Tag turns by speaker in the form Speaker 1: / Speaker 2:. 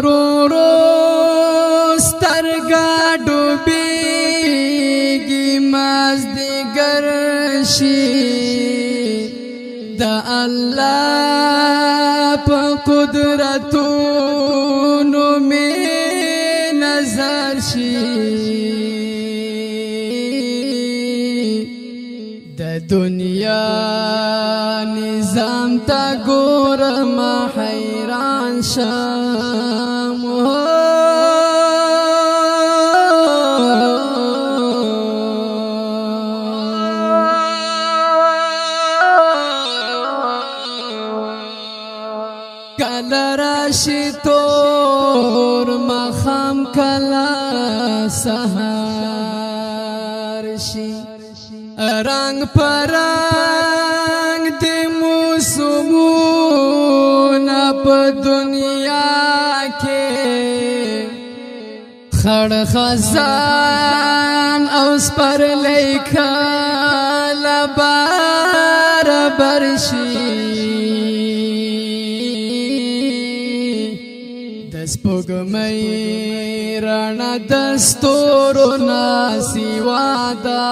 Speaker 1: رو رو سترګا ډوبېږي مازدیګر شي د الله په قدرتونو مې نظر شي د دنیا نظام تا ګورم حیران شم کله راشي تور ماښام کله سهار شي رنگ پرنگ دی موسمونه په دنیا کې خړ خزان او سپرلی کله برابر شي د سپوږمۍ رڼا د ستورو نه سوا ده